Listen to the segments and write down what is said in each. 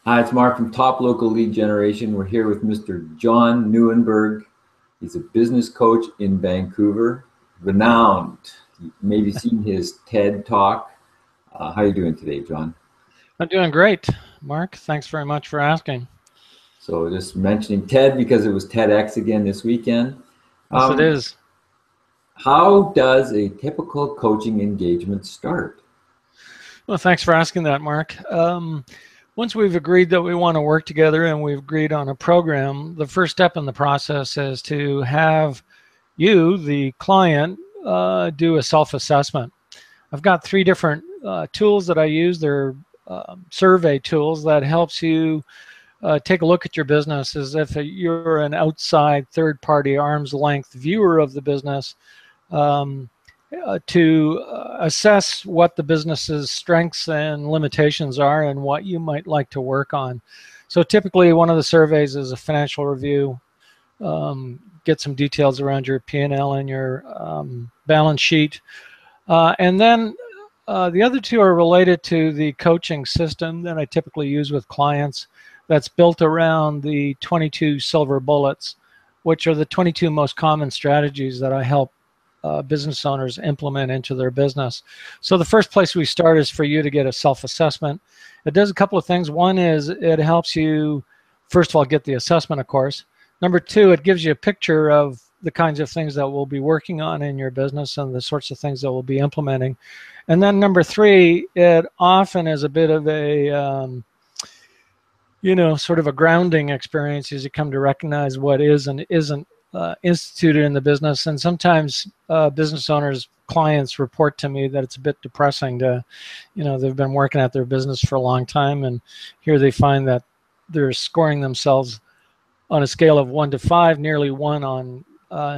Hi, it's Mark from Top Local Lead Generation. We're here with Mr. John Nieuwenburg. He's a business coach in Vancouver, renowned. You maybe seen his TED Talk. How are you doing today, John? I'm doing great, Mark. Thanks very much for asking. So just mentioning TED because it was TedX again this weekend. Yes, it Um, is. how does a typical coaching engagement start? Well, thanks for asking that, Mark. Once we've agreed that we want to work together and we've agreed on a program, the first step in the process is to have you, the client, do a self-assessment. I've got three different tools that I use. They're survey tools that helps you take a look at your business as if you're an outside third-party arm's length viewer of the business, um, to assess what the business's strengths and limitations are and what you might like to work on. So typically one of the surveys is a financial review, get some details around your P&L and your balance sheet. And then the other two are related to the coaching system that I typically use with clients that's built around the 22 silver bullets, which are the 22 most common strategies that I help business owners implement into their business. So the first place we start is for you to get a self-assessment. It does a couple of things. One is it helps you, first of all, get the assessment, of course. Number two, it gives you a picture of the kinds of things that we'll be working on in your business and the sorts of things that we'll be implementing. And then number three, it often is a bit of a, sort of a grounding experience as you come to recognize what is and isn't instituted in the business. And sometimes business owners, clients report to me that it's a bit depressing to, they've been working at their business for a long time, and here they find that they're scoring themselves on a scale of 1 to 5, nearly 1 on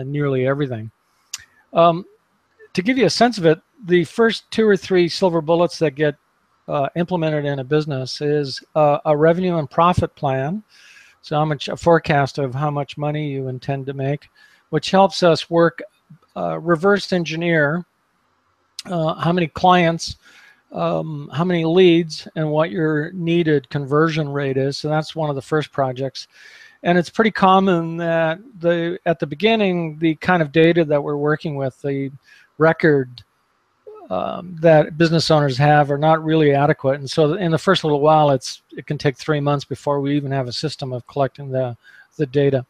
nearly everything. To give you a sense of it, the first 2 or 3 silver bullets that get implemented in a business is a revenue and profit plan. So a forecast of how much money you intend to make, which helps us work, reverse engineer how many clients, how many leads, and what your needed conversion rate is. So that's one of the first projects. And it's pretty common that at the beginning, the kind of data that we're working with, the record that business owners have are not really adequate. And so in the first little while, it can take 3 months before we even have a system of collecting the data.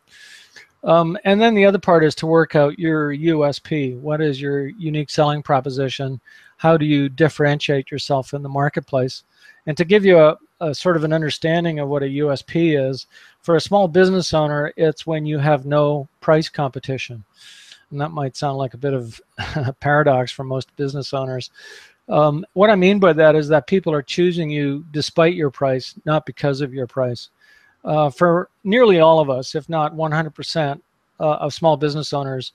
And then the other part is to work out your USP. What is your unique selling proposition? How do you differentiate yourself in the marketplace? And to give you a sort of an understanding of what a USP is, for a small business owner, it's when you have no price competition. And that might sound like a bit of a paradox for most business owners. What I mean by that is that people are choosing you despite your price, not because of your price. For nearly all of us, if not 100% of small business owners,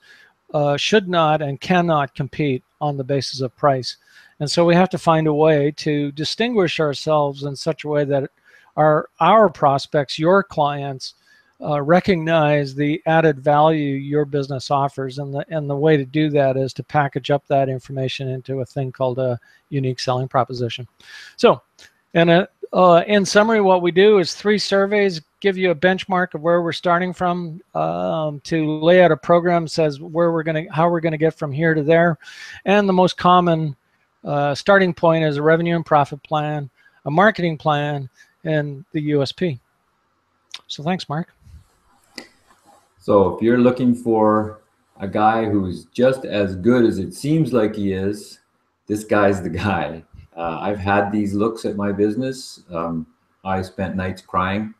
should not and cannot compete on the basis of price. And so we have to find a way to distinguish ourselves in such a way that our prospects, your clients, recognize the added value your business offers, and the way to do that is to package up that information into a thing called a unique selling proposition. So, in summary, what we do is 3 surveys give you a benchmark of where we're starting from, to lay out a program says how we're gonna get from here to there, and the most common starting point is a revenue and profit plan, a marketing plan, and the USP. So thanks, Mark. So if you're looking for a guy who's just as good as it seems like he is, this guy's the guy. I've had these looks at my business. I spent nights crying,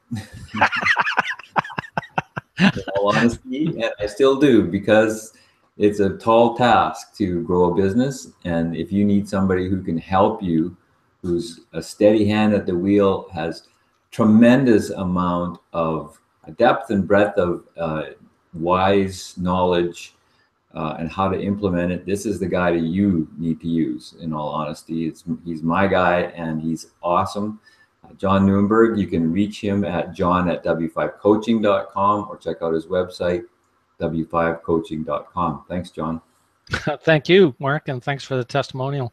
in all honesty, and I still do, because it's a tall task to grow a business. And if you need somebody who can help you, who's a steady hand at the wheel, has tremendous amount of depth and breadth of wise knowledge, and how to implement it, this is the guy that you need to use, in all honesty. He's my guy, and he's awesome. John Nieuwenburg, you can reach him at john@w5coaching.com, or check out his website, w5coaching.com. Thanks, John. Thank you, Mark, and thanks for the testimonial.